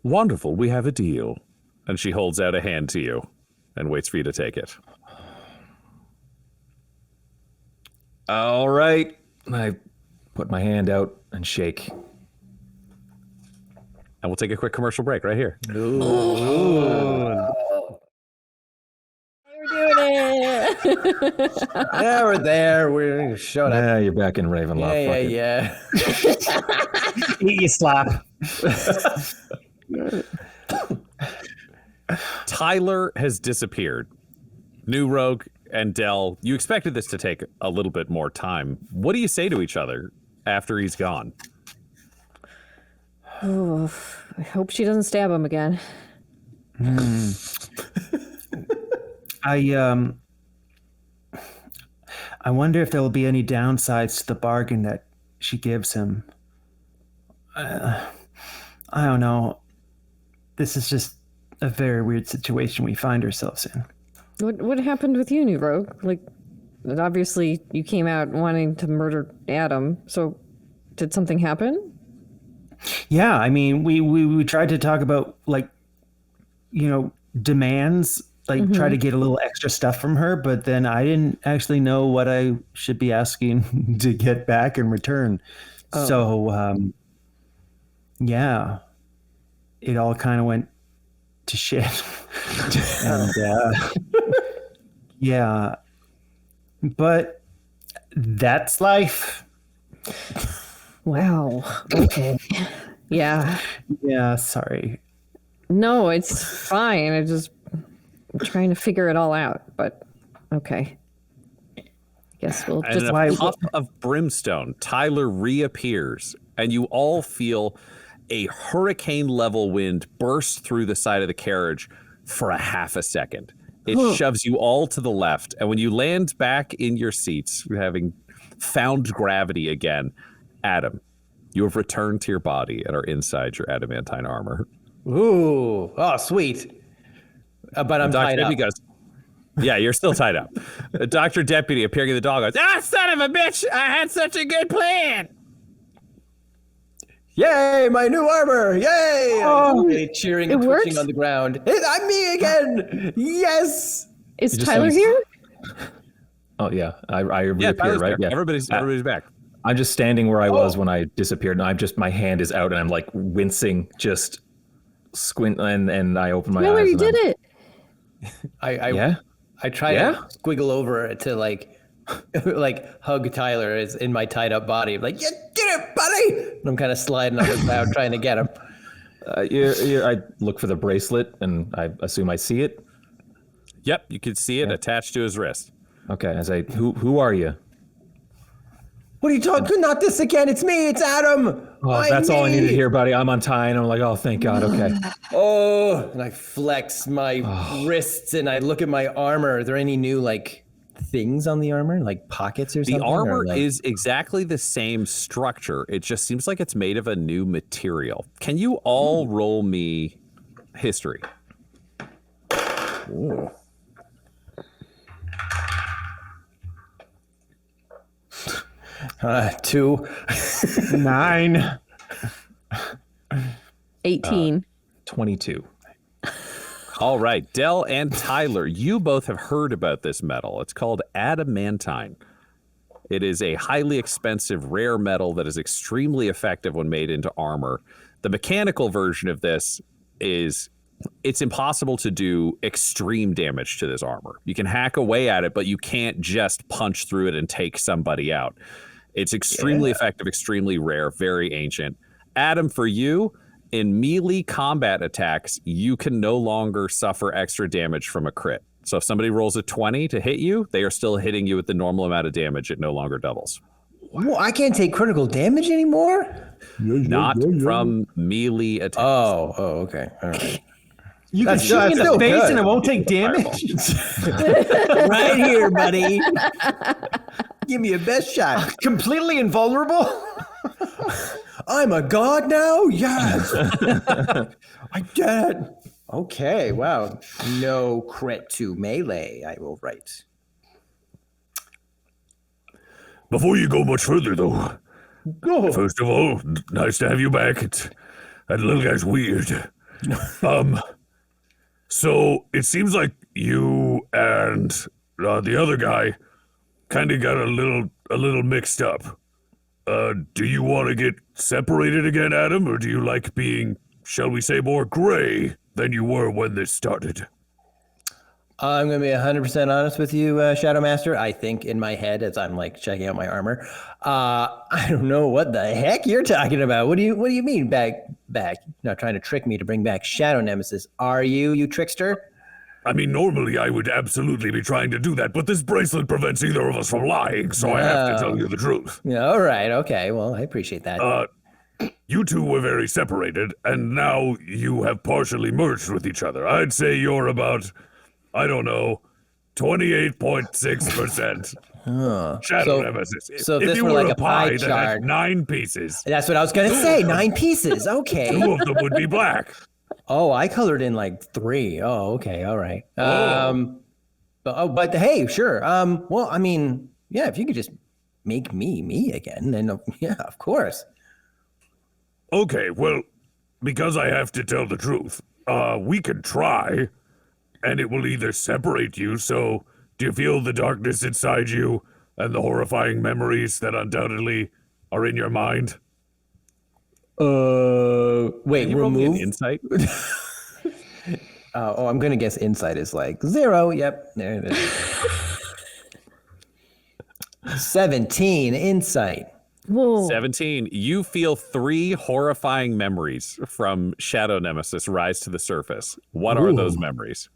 Wonderful. We have a deal. And she holds out a hand to you and waits for you to take it. All right. I put my hand out and shake. And we'll take a quick commercial break right here. We're doing it. Yeah, we're there. We're showing up. Yeah, you're back in Ravenloft. Yeah. Eat you slap. Tyler has disappeared. New Rogue and Dell, you expected this to take a little bit more time. What do you say to each other after he's gone? Oh, I hope she doesn't stab him again. I wonder if there will be any downsides to the bargain that she gives him. I don't know. This is just a very weird situation we find ourselves in. What happened with you, New Rogue? Like, obviously you came out wanting to murder Adam. So, did something happen? Yeah, I mean, we tried to talk about, like, you know, demands, like try to get a little extra stuff from her, but then I didn't actually know what I should be asking to get back in return. Oh. So, yeah, it all kind of went to shit. And, yeah, but that's life. Wow. Okay. Yeah. Yeah, sorry. No, it's fine. I'm trying to figure it all out, but okay. I guess we'll And just in a puff of brimstone, Tyler reappears, and you all feel a hurricane-level wind burst through the side of the carriage for a half a second. It shoves you all to the left, and when you land back in your seats, having found gravity again, Adam, you have returned to your body and are inside your adamantine armor. Ooh. Oh, sweet. But I'm tied up. Goes, yeah, you're still tied up. Dr. Deputy appearing in the dog goes, Son of a bitch! I had such a good plan! Yay, my new armor! Yay! Oh, cheering it and twitching works? on the ground. I'm me again! Yes! Is just Tyler sounds- here? Oh yeah, I yeah, reappeared, Tyler's right? there. Yeah, Everybody's back. I'm just standing where I was when I disappeared, and my hand is out, and I'm like wincing, just squint, and I open my Tyler, eyes. you did it. I try to squiggle over to like hug Tyler is in my tied up body. I'm like, you did it, buddy! And I'm kind of sliding on the ground trying to get him. I look for the bracelet, and I assume I see it. Yep, you can see it attached to his wrist. Okay, I say, who are you? What are you talking? Not this again. It's me. It's Adam. Oh, that's all I needed to hear, buddy. I'm untying. And I'm like, oh, thank God. Okay. Oh, and I flex my wrists and I look at my armor. Are there any new like things on the armor, like pockets or something? The armor or, like... is exactly the same structure. It just seems like it's made of a new material. Can you all roll me history? Ooh. Two. 9. 18. 22. All right, Dell and Tyler, you both have heard about this metal. It's called adamantine. It is a highly expensive, rare metal that is extremely effective when made into armor. The mechanical version of this is it's impossible to do extreme damage to this armor. You can hack away at it, but you can't just punch through it and take somebody out. It's extremely effective, extremely rare, very ancient. Adam, for you, in melee combat attacks, you can no longer suffer extra damage from a crit. So if somebody rolls a 20 to hit you, they are still hitting you with the normal amount of damage. It no longer doubles. Well, I can't take critical damage anymore? Not from melee attacks. Oh, okay. All right. You can shoot me in the face and it won't take damage. Right here, buddy. Give me your best shot. Completely invulnerable? I'm a god now? Yes. I did it. Okay, wow. No crit to melee, I will write. Before you go much further, though, Go. first of all, nice to have you back. That little guy's weird. So it seems like you and the other guy kind of got a little mixed up. Do you want to get separated again, Adam, or do you like being, shall we say, more gray than you were when this started? I'm going to be 100% honest with you, Shadow Master. I think in my head as I'm like checking out my armor, I don't know what the heck you're talking about. What do you mean back? Not trying to trick me to bring back Shadow Nemesis. Are you trickster? I mean, normally I would absolutely be trying to do that, but this bracelet prevents either of us from lying, so I have to tell you the truth. Yeah, all right. Okay. Well, I appreciate that. You two were very separated, and now you have partially merged with each other. I'd say you're about, I don't know, 28.6%. Shadow Nemesis. So if this you were like a pie that chart. had 9 pieces, That's what I was going to say. 9 pieces. Okay. 2 of them would be black. Oh, I colored in like 3. Oh, okay. All right. But hey, sure. Well, I mean, yeah, if you could just make me again, then yeah, of course. Okay, well, because I have to tell the truth, we could try, and it will either separate you, so do you feel the darkness inside you and the horrifying memories that undoubtedly are in your mind? Wait, You roll me an remove? insight. I'm going to guess insight is like 0. Yep, there it is. 17, insight. Whoa. 17. You feel 3 horrifying memories from Shadow Nemesis rise to the surface. What are those memories?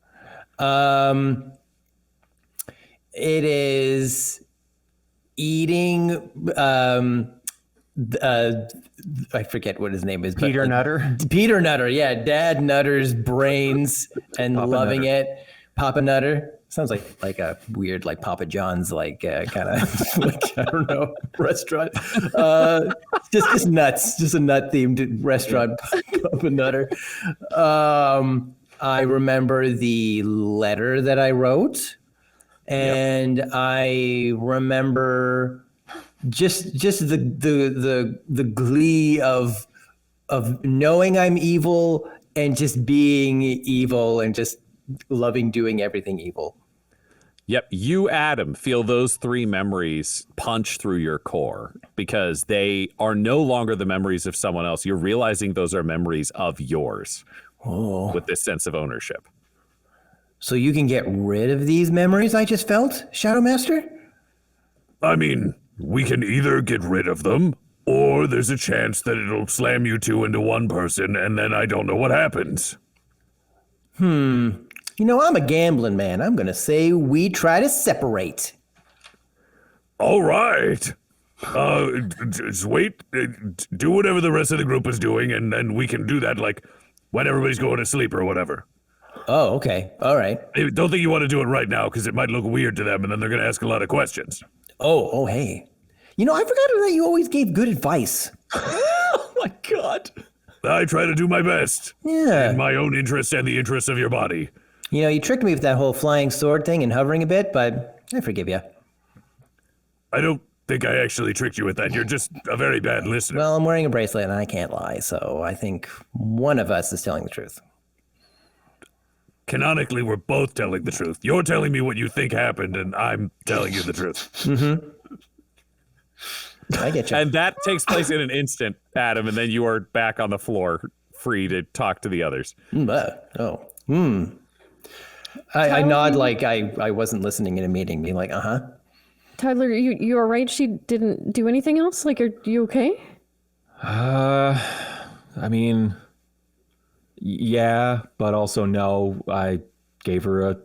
It is eating, I forget what his name is. Peter Nutter. Peter Nutter, yeah. Dad Nutter's brains and loving it. Papa Nutter. Sounds like a weird, like Papa John's, like kind of, like, I don't know, restaurant. Just nuts, just a nut themed restaurant, Papa Nutter. I remember the letter that I wrote, and I remember just the glee of knowing I'm evil and just being evil and just loving doing everything evil. Yep, you, Adam, feel those 3 memories punch through your core because they are no longer the memories of someone else. You're realizing those are memories of yours with this sense of ownership. So you can get rid of these memories I just felt, Shadow Master? I mean, we can either get rid of them, or there's a chance that it'll slam you 2 into one person, and then I don't know what happens. You know, I'm a gambling man. I'm going to say we try to separate. All right. Just wait, do whatever the rest of the group is doing, and then we can do that, like, when everybody's going to sleep or whatever. Oh, okay. All right. I don't think you want to do it right now, because it might look weird to them, and then they're going to ask a lot of questions. Oh, hey. You know, I forgot that you always gave good advice. Oh my God. I try to do my best. Yeah. In my own interest and the interest of your body. You know, you tricked me with that whole flying sword thing and hovering a bit, but I forgive you. I don't think I actually tricked you with that. You're just a very bad listener. Well, I'm wearing a bracelet and I can't lie, so I think one of us is telling the truth. Canonically, we're both telling the truth. You're telling me what you think happened, and I'm telling you the truth. I get you. And that takes place in an instant, Adam, and then you are back on the floor, free to talk to the others. I nod like I wasn't listening in a meeting, being like, Tyler, you all right? She didn't do anything else? Like, are you okay? I mean, yeah, but also no. I gave her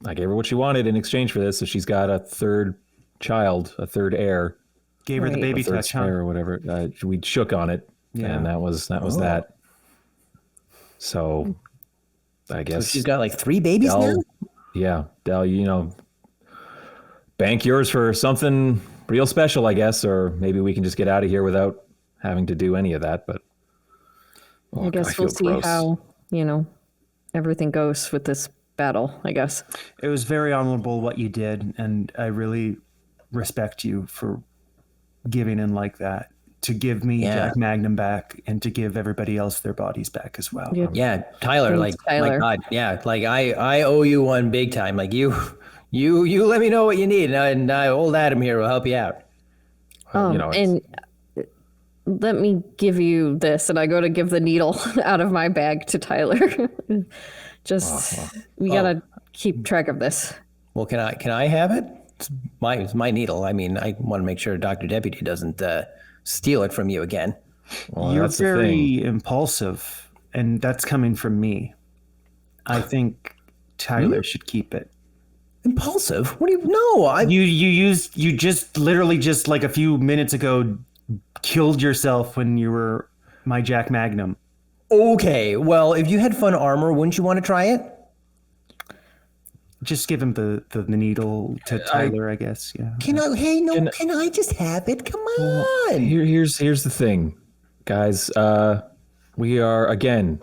what she wanted in exchange for this, so she's got a 3rd child, a 3rd heir. Gave her the baby a 3rd touch, huh? spare or whatever. We shook on it, and that was that. So, I guess so she's got like 3 babies now? Yeah, Del, you know, bank yours for something real special, I guess, or maybe we can just get out of here without having to do any of that. But I guess we'll see how, everything goes with this battle, I guess. It was very honorable what you did, and I really respect you for giving in like that. To give me Jack Magnum back and to give everybody else their bodies back as well. Yeah, Tyler, Thanks, Tyler. my God, yeah, I owe you one big time. Like you let me know what you need, and old Adam here will help you out. And let me give you this, and I go to give the needle out of my bag to Tyler. We gotta keep track of this. Well, can I have it? It's my needle. I mean, I want to make sure Dr. Deputy doesn't steal it from you again. Well, You're that's the very thing. impulsive, and that's coming from me. I think Tyler should keep it. Impulsive? What do you know? You just literally just like a few minutes ago killed yourself when you were my Jack Magnum. Okay, well, if you had fun armor, wouldn't you want to try it? Just give him the needle to Tyler, I guess. Yeah. Can I just have it? Come on. Here's the thing, guys. We are, again,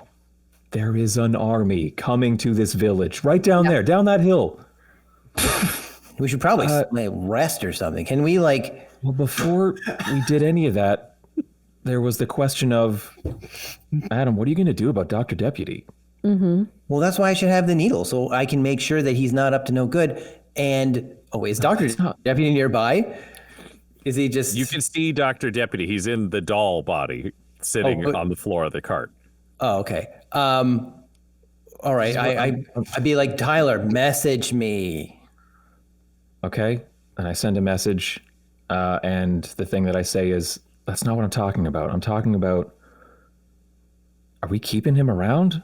there is an army coming to this village right down there, down that hill. We should probably rest or something. Can we Well, before we did any of that, there was the question of, Adam, what are you going to do about Dr. Deputy? Mm-hmm. Well, that's why I should have the needle, so I can make sure that he's not up to no good. And is Dr. Deputy nearby? Is he just... You can see Dr. Deputy. He's in the doll body sitting on the floor of the cart. Oh, okay. All right. I'd be like, Tyler, message me. Okay. And I send a message. And the thing that I say is, that's not what I'm talking about. I'm talking about, are we keeping him around?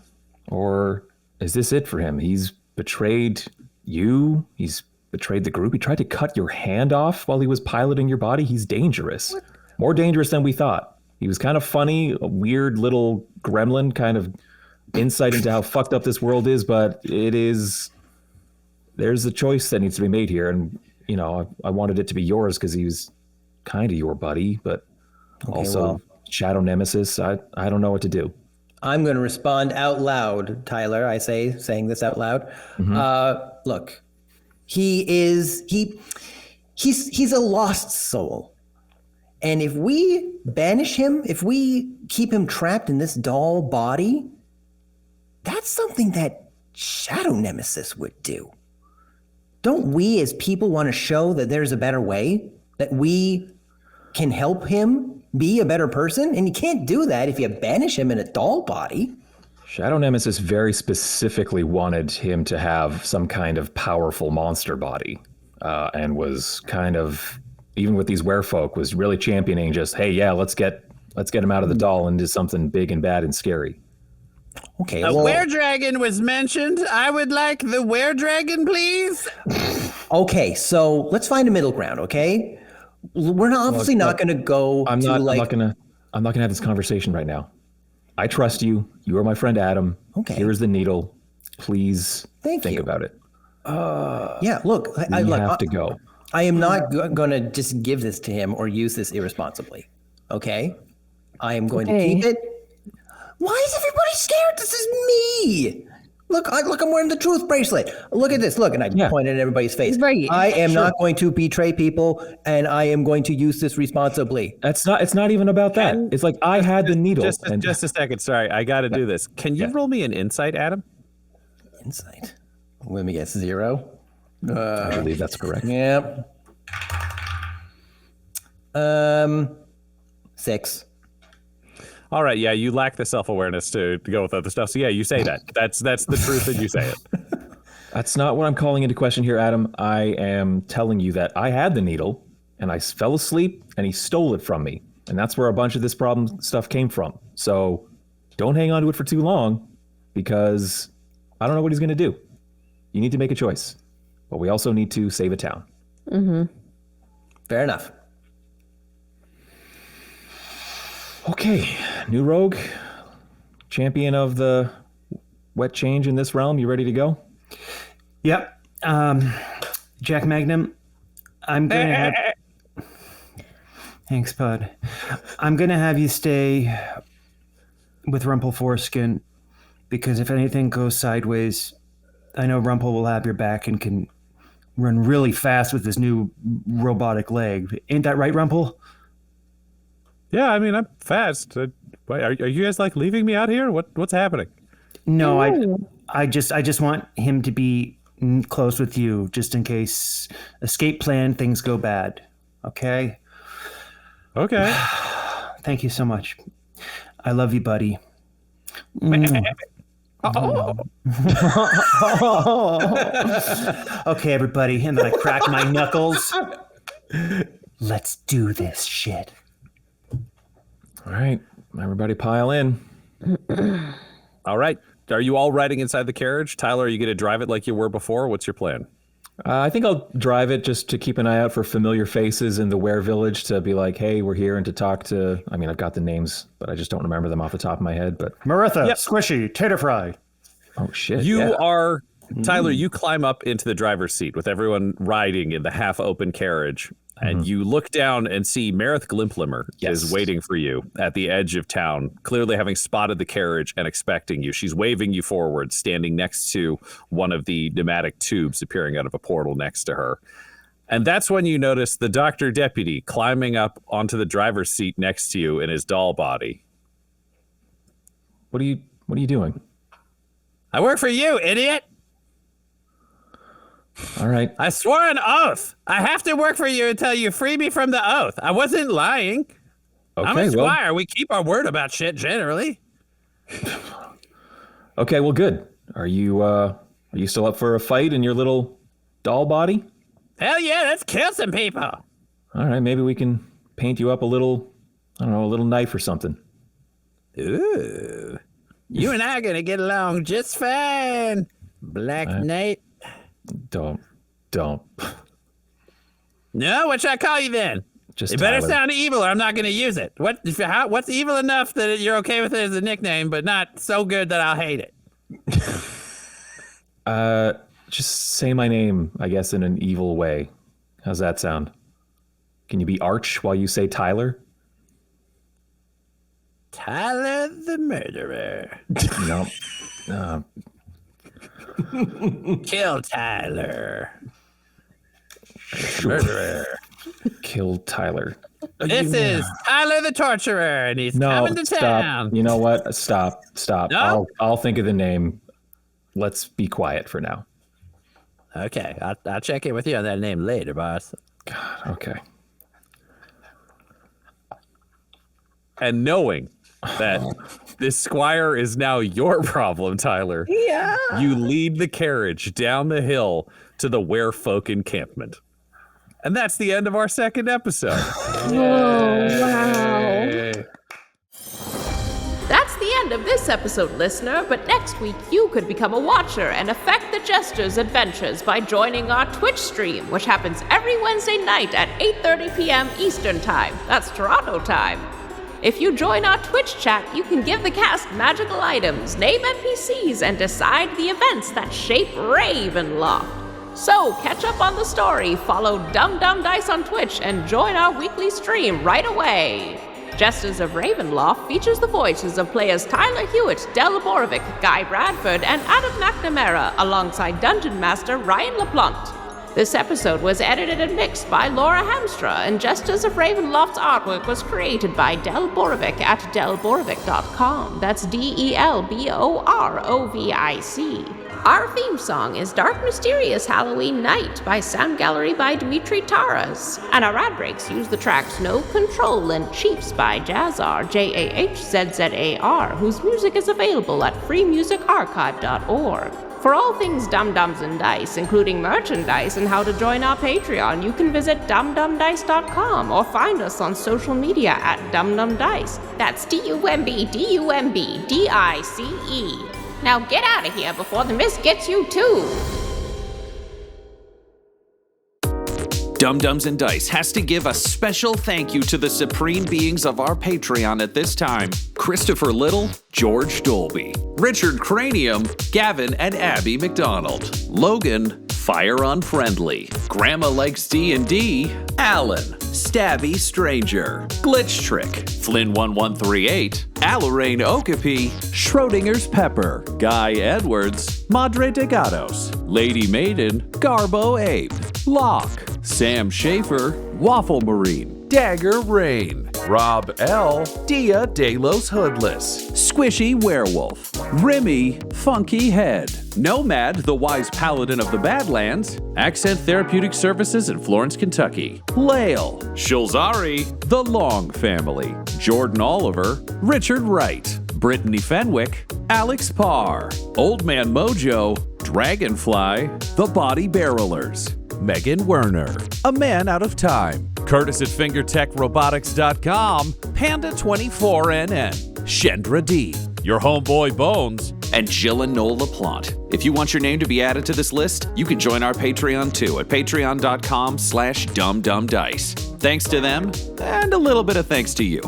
Or is this it for him? He's betrayed you. He's betrayed the group. He tried to cut your hand off while he was piloting your body. He's dangerous. What? More dangerous than we thought. He was kind of funny, a weird little gremlin, kind of insight into how fucked up this world is, but there's a choice that needs to be made here. And, I wanted it to be yours because he was kind of your buddy, but also shadow nemesis. I don't know what to do. I'm going to respond out loud, Tyler. I saying this out loud. Mm-hmm. Look, he's a lost soul. And if we banish him, if we keep him trapped in this doll body, that's something that shadow nemesis would do. Don't we as people want to show that there's a better way, that we can help him be a better person? And you can't do that if you banish him in a doll body. Shadow Nemesis very specifically wanted him to have some kind of powerful monster body, and was kind of, even with these werefolk, was really championing just, hey, yeah, let's get him out of the doll into something big and bad and scary. Okay, a were-dragon was mentioned. I would like the were-dragon, please. Okay, so let's find a middle ground, okay? We're obviously not going to go I'm not going to have this conversation right now. I trust you. You are my friend Adam. Okay. Here's the needle. Please think about it. Yeah, look. I have to go. I am not going to just give this to him or use this irresponsibly, okay? I am going to keep it. Why is everybody scared? This is me. Look, I'm wearing the truth bracelet. Look at this. Look, and I pointed at everybody's face. Right. I am not going to betray people, and I am going to use this responsibly. It's not even about that. It's like I had the needle. Just a second. Sorry, I got to do this. Can you roll me an insight, Adam? Insight. Let me guess. 0. I believe that's correct. Yep. 6. All right, yeah, you lack the self-awareness to go with other stuff. So yeah, you say that. That's the truth, and you say it. That's not what I'm calling into question here, Adam. I am telling you that I had the needle, and I fell asleep, and he stole it from me. And that's where a bunch of this problem stuff came from. So don't hang on to it for too long, because I don't know what he's going to do. You need to make a choice. But we also need to save a town. Mm-hmm. Fair enough. Okay, new rogue, champion of the wet change in this realm. You ready to go? Yep. Jack Magnum, I'm going to have... Thanks, bud. I'm going to have you stay with Rumple Foreskin because if anything goes sideways, I know Rumple will have your back and can run really fast with his new robotic leg. Ain't that right, Rumple? Yeah, I mean, I'm fast. Wait, are you guys like leaving me out here? What's happening? No, I just want him to be close with you just in case escape plan things go bad. Okay? Okay. Thank you so much. I love you, buddy. Okay, everybody. And then I crack my knuckles. Let's do this shit. All right, everybody pile in. All right. Are you all riding inside the carriage? Tyler, are you going to drive it like you were before? What's your plan? I think I'll drive it just to keep an eye out for familiar faces in the Ware Village to be like, hey, we're here, and to talk to, I mean, I've got the names, but I just don't remember them off the top of my head. But Maritha, Squishy, Tater Fry. Oh, shit. You are, Tyler, you climb up into the driver's seat with everyone riding in the half-open carriage, and you look down and see Marith Glimplimmer is waiting for you at the edge of town, clearly having spotted the carriage and expecting you. She's waving you forward, standing next to one of the pneumatic tubes appearing out of a portal next to her. And that's when you notice the Dr. Deputy climbing up onto the driver's seat next to you in his doll body. What are you doing? I work for you, idiot. All right. I swore an oath. I have to work for you until you free me from the oath. I wasn't lying. Okay, I'm a squire. We keep our word about shit generally. Okay, well, good. Are you still up for a fight in your little doll body? Hell yeah, let's kill some people. All right, maybe we can paint you up a little, I don't know, a little knife or something. Ooh. You and I are going to get along just fine. Black Knight. Don't. No, what should I call you then? Just it better Tyler. sound evil or I'm not going to use it. What's evil enough that you're okay with it as a nickname, but not so good that I'll hate it? Just say my name, I guess, in an evil way. How's that sound? Can you be Arch while you say Tyler? Tyler the murderer. No. Kill Tyler. Murderer. Kill Tyler. This is Tyler the torturer, and he's coming to town. Stop. You know what? Stop. No? I'll think of the name. Let's be quiet for now. Okay, I'll check in with you on that name later, boss. God, okay. And knowing that this squire is now your problem, Tyler, you lead the carriage down the hill to the Werefolk encampment. And that's the end of our second episode. Oh, wow. That's the end of this episode, listener, but next week you could become a watcher and affect the Jesters' adventures by joining our Twitch stream, which happens every Wednesday night at 8:30 p.m. Eastern Time. That's Toronto time. If you join our Twitch chat, you can give the cast magical items, name NPCs, and decide the events that shape Ravenloft. So, catch up on the story, follow Dum Dum Dice on Twitch, and join our weekly stream right away. Jesters of Ravenloft features the voices of players Tyler Hewitt, Del Borovic, Guy Bradford, and Adam McNamara, alongside Dungeon Master Ryan LaPlante. This episode was edited and mixed by Laura Hamstra, and Jesters of Ravenloft's artwork was created by Del Borovic at delborovic.com. That's DELBOROVIC. Our theme song is Dark Mysterious Halloween Night by Sound Gallery by Dimitri Taras. And our ad breaks use the tracks No Control and Chiefs by Jazzar, JAHZZAR, whose music is available at freemusicarchive.org. For all things Dum-Dums and Dice, including merchandise and how to join our Patreon, you can visit dumdumdice.com or find us on social media at dumdumdice. That's DUMBDUMBDICE. Now get out of here before the mist gets you too! Dum-Dums and Dice has to give a special thank you to the supreme beings of our Patreon at this time: Christopher Little, George Dolby, Richard Cranium, Gavin and Abby McDonald, Logan, Fire Unfriendly, Grandma Likes D&D, Alan, Stabby Stranger, Glitch Trick, Flynn 1138, Alarain Okapi, Schrodinger's Pepper, Guy Edwards, Madre de Gatos, Lady Maiden, Garbo Ape, Locke, Sam Schaefer, Waffle Marine, Dagger Rain, Rob L, Dia De Los Hoodless, Squishy Werewolf, Remy Funky Head, Nomad, the Wise Paladin of the Badlands, Accent Therapeutic Services in Florence, Kentucky, Lael, Shulzari, The Long Family, Jordan Oliver, Richard Wright, Brittany Fenwick, Alex Parr, Old Man Mojo, Dragonfly, The Body Barrelers, Megan Werner, A Man Out of Time, Curtis at FingerTechRobotics.com, Panda24NN, Shendra D, Your Homeboy Bones, and Jill and Noel LaPlante. If you want your name to be added to this list, you can join our Patreon too at patreon.com/dumdumdice. Thanks to them, and a little bit of thanks to you.